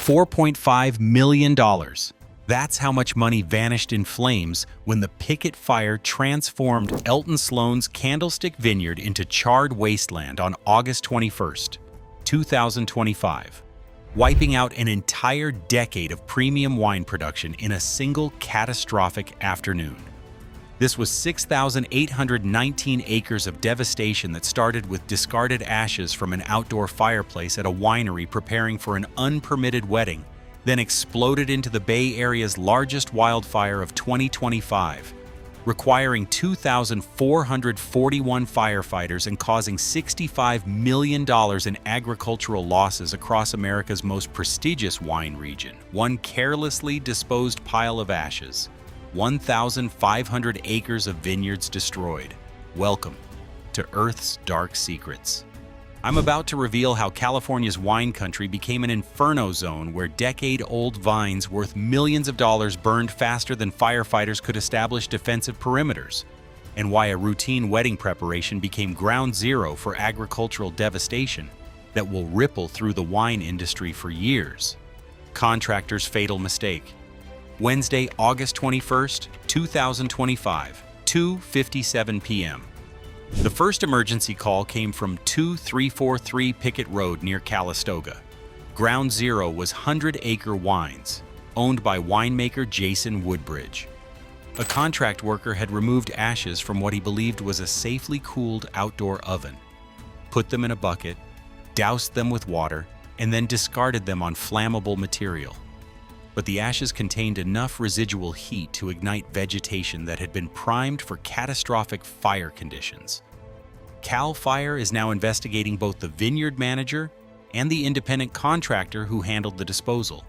$4.5 million. That's how much money vanished in flames when the Pickett Fire transformed Elton Slone's Candlestick Vineyard into charred wasteland on August 21, 2025, wiping out an entire decade of premium wine production in a single catastrophic afternoon. This was 6,819 acres of devastation that started with discarded ashes from an outdoor fireplace at a winery preparing for an unpermitted wedding, then exploded into the Bay Area's largest wildfire of 2025, requiring 2,441 firefighters and causing $65 million in agricultural losses across America's most prestigious wine region. One carelessly disposed pile of ashes, 1,500 acres of vineyards destroyed. Welcome to Earth's Dark Secrets. I'm about to reveal how California's wine country became an inferno zone where decade-old vines worth millions of dollars burned faster than firefighters could establish defensive perimeters, and why a routine wedding preparation became ground zero for agricultural devastation that will ripple through the wine industry for years. Contractor's fatal mistake. Wednesday, August 21st, 2025, 2:57 p.m. The first emergency call came from 2343 Pickett Road near Calistoga. Ground zero was 100-acre Wines, owned by winemaker Jason Woodbridge. A contract worker had removed ashes from what he believed was a safely cooled outdoor oven, put them in a bucket, doused them with water, and then discarded them on flammable material. But the ashes contained enough residual heat to ignite vegetation that had been primed for catastrophic fire conditions. Cal Fire is now investigating both the vineyard manager and the independent contractor who handled the disposal.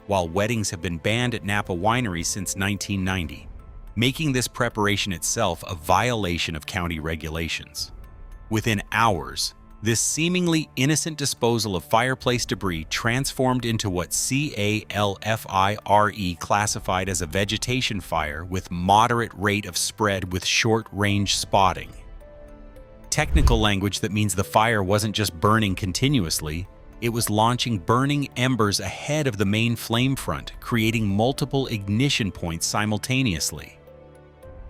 While weddings have been banned at Napa wineries since 1990, making this preparation itself a violation of county regulations. Within hours, this seemingly innocent disposal of fireplace debris transformed into what CALFIRE classified as a vegetation fire with moderate rate of spread with short-range spotting. Technical language that means the fire wasn't just burning continuously, it was launching burning embers ahead of the main flame front, creating multiple ignition points simultaneously.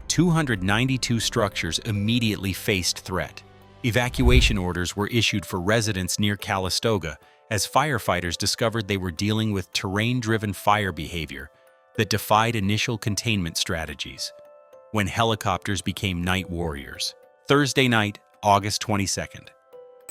292 structures immediately faced threat. Evacuation orders were issued for residents near Calistoga as firefighters discovered they were dealing with terrain-driven fire behavior that defied initial containment strategies, when helicopters became night warriors. Thursday night, August 22nd.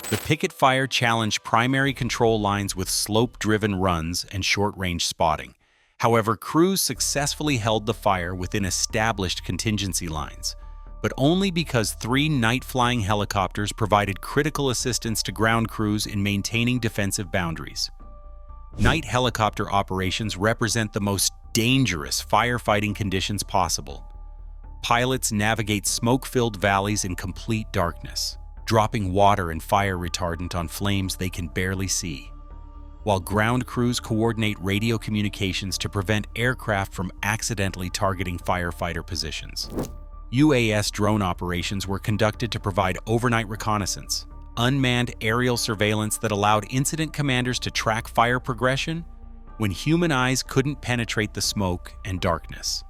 The Pickett Fire challenged primary control lines with slope-driven runs and short-range spotting. However, crews successfully held the fire within established contingency lines, but only because 3 night-flying helicopters provided critical assistance to ground crews in maintaining defensive boundaries. Night helicopter operations represent the most dangerous firefighting conditions possible. Pilots navigate smoke-filled valleys in complete darkness, dropping water and fire retardant on flames they can barely see, while ground crews coordinate radio communications to prevent aircraft from accidentally targeting firefighter positions. UAS drone operations were conducted to provide overnight reconnaissance, unmanned aerial surveillance that allowed incident commanders to track fire progression when human eyes couldn't penetrate the smoke and darkness.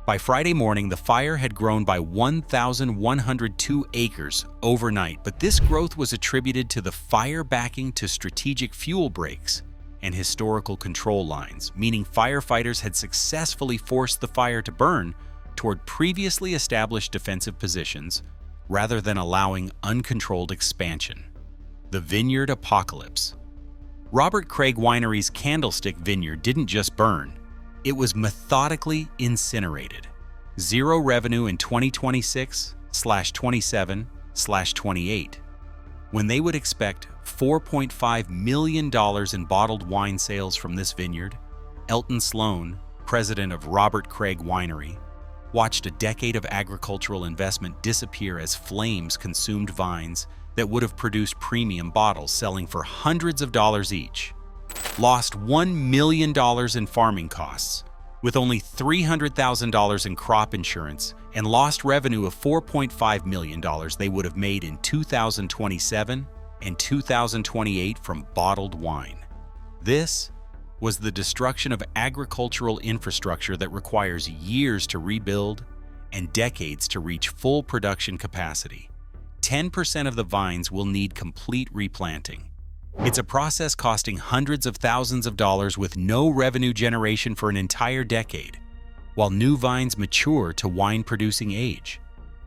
By Friday morning, the fire had grown by 1,102 acres overnight, but this growth was attributed to the fire backing to strategic fuel breaks and historical control lines, meaning firefighters had successfully forced the fire to burn toward previously established defensive positions rather than allowing uncontrolled expansion. The Vineyard Apocalypse. Robert Craig Winery's Candlestick Vineyard didn't just burn, it was methodically incinerated. Zero revenue in 2026/27/28, when they would expect $4.5 million in bottled wine sales from this vineyard. Elton Slone, president of Robert Craig Winery, watched a decade of agricultural investment disappear as flames consumed vines that would have produced premium bottles selling for hundreds of dollars each. Lost $1 million in farming costs, with only $300,000 in crop insurance, and lost revenue of $4.5 million they would have made in 2027 and 2028 from bottled wine. This was the destruction of agricultural infrastructure that requires years to rebuild and decades to reach full production capacity. 10% of the vines will need complete replanting. It's a process costing hundreds of thousands of dollars with no revenue generation for an entire decade, while new vines mature to wine-producing age.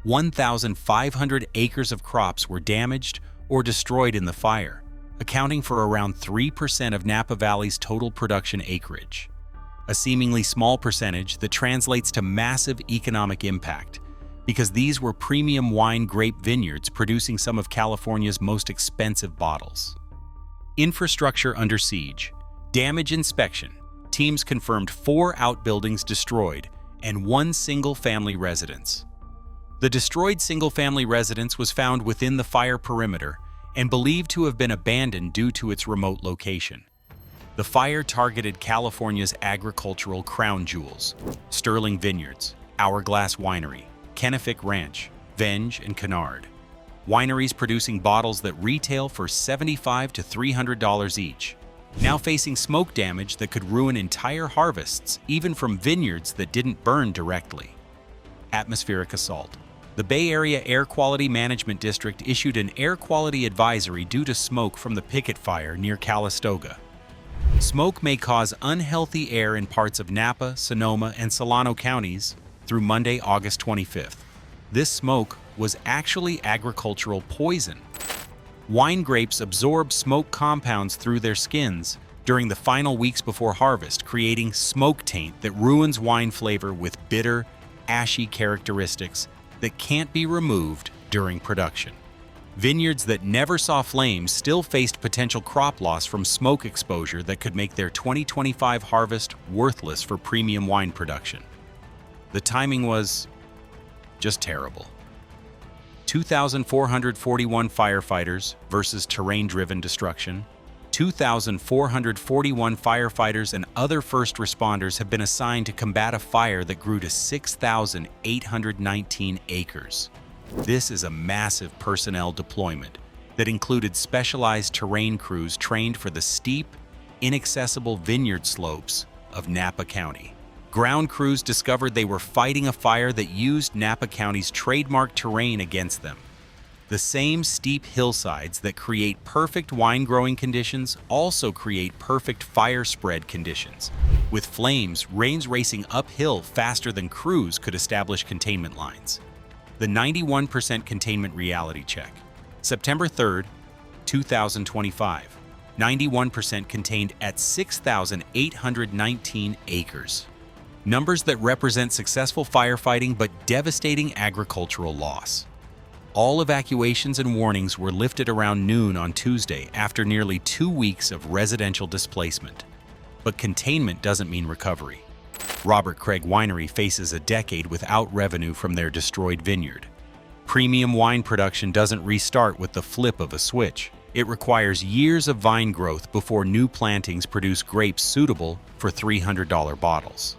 1,500 acres of crops were damaged or destroyed in the fire, accounting for around 3% of Napa Valley's total production acreage. A seemingly small percentage that translates to massive economic impact, because these were premium wine grape vineyards producing some of California's most expensive bottles. Infrastructure under siege. Damage inspection. Teams confirmed 4 outbuildings destroyed and 1 single-family residence. The destroyed single-family residence was found within the fire perimeter and believed to have been abandoned due to its remote location. The fire targeted California's agricultural crown jewels: Sterling Vineyards, Hourglass Winery, Catastrophic Ranch, Venge, and Vineyard. Wineries producing bottles that retail for $75 to $300 each, now facing smoke damage that could ruin entire harvests, even from vineyards that didn't burn directly. Atmospheric assault. The Bay Area Air Quality Management District issued an air quality advisory due to smoke from the Pickett Fire near Calistoga. Smoke may cause unhealthy air in parts of Napa, Sonoma, and Solano counties through Monday, August 25th. This smoke was actually agricultural poison. Wine grapes absorb smoke compounds through their skins during the final weeks before harvest, creating smoke taint that ruins wine flavor with bitter, ashy characteristics that can't be removed during production. Vineyards that never saw flames still faced potential crop loss from smoke exposure that could make their 2025 harvest worthless for premium wine production. The timing was just terrible. 2,441 firefighters versus terrain-driven destruction. 2,441 firefighters and other first responders have been assigned to combat a fire that grew to 6,819 acres. This is a massive personnel deployment that included specialized terrain crews trained for the steep, inaccessible vineyard slopes of Napa County. Ground crews discovered they were fighting a fire that used Napa County's trademark terrain against them. The same steep hillsides that create perfect wine growing conditions also create perfect fire spread conditions, with flames racing uphill faster than crews could establish containment lines. The 91% containment reality check. September 3rd, 2025. 91% contained at 6,819 acres. Numbers that represent successful firefighting but devastating agricultural loss. All evacuations and warnings were lifted around noon on Tuesday after nearly 2 weeks of residential displacement. But containment doesn't mean recovery. Robert Craig Winery faces a decade without revenue from their destroyed vineyard. Premium wine production doesn't restart with the flip of a switch. It requires years of vine growth before new plantings produce grapes suitable for $300 bottles.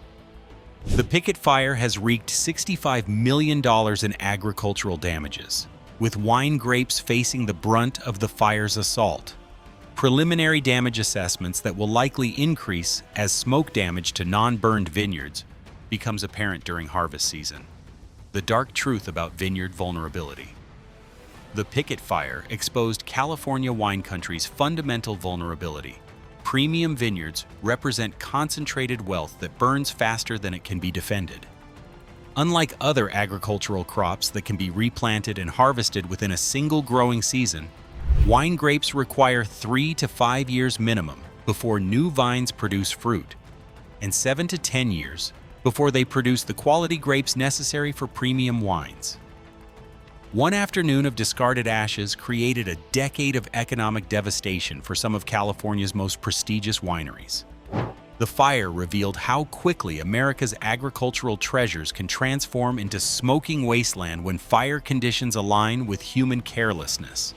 The Pickett Fire has wreaked $65 million in agricultural damages, with wine grapes facing the brunt of the fire's assault. Preliminary damage assessments that will likely increase as smoke damage to non-burned vineyards becomes apparent during harvest season. The dark truth about vineyard vulnerability. The Pickett Fire exposed California wine country's fundamental vulnerability. Premium vineyards represent concentrated wealth that burns faster than it can be defended. Unlike other agricultural crops that can be replanted and harvested within a single growing season, wine grapes require 3 to 5 years minimum before new vines produce fruit, and 7 to 10 years before they produce the quality grapes necessary for premium wines. One afternoon of discarded ashes created a decade of economic devastation for some of California's most prestigious wineries. The fire revealed how quickly America's agricultural treasures can transform into smoking wasteland when fire conditions align with human carelessness.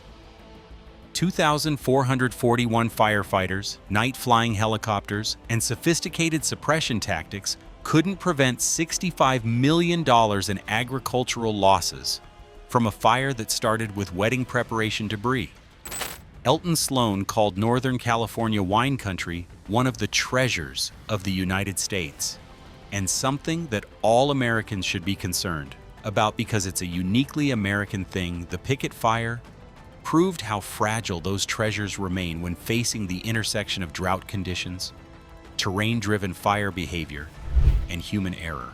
2,441 firefighters, night-flying helicopters, and sophisticated suppression tactics couldn't prevent $65 million in agricultural losses from a fire that started with wedding preparation debris. Elton Slone called Northern California wine country one of the treasures of the United States, and something that all Americans should be concerned about because it's a uniquely American thing. The Pickett Fire proved how fragile those treasures remain when facing the intersection of drought conditions, terrain-driven fire behavior, and human error.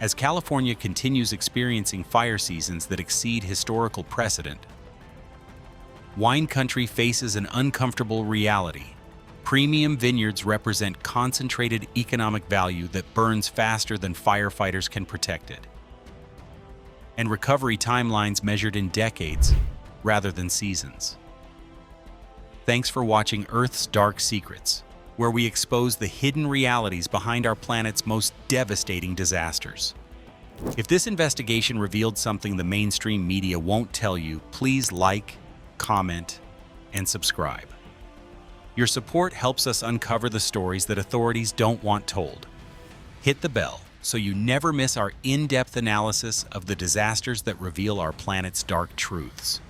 As California continues experiencing fire seasons that exceed historical precedent, wine country faces an uncomfortable reality. Premium vineyards represent concentrated economic value that burns faster than firefighters can protect it, and recovery timelines measured in decades rather than seasons. Thanks for watching Earth's Dark Secrets, where we expose the hidden realities behind our planet's most devastating disasters. If this investigation revealed something the mainstream media won't tell you, please like, comment, and subscribe. Your support helps us uncover the stories that authorities don't want told. Hit the bell so you never miss our in-depth analysis of the disasters that reveal our planet's dark truths.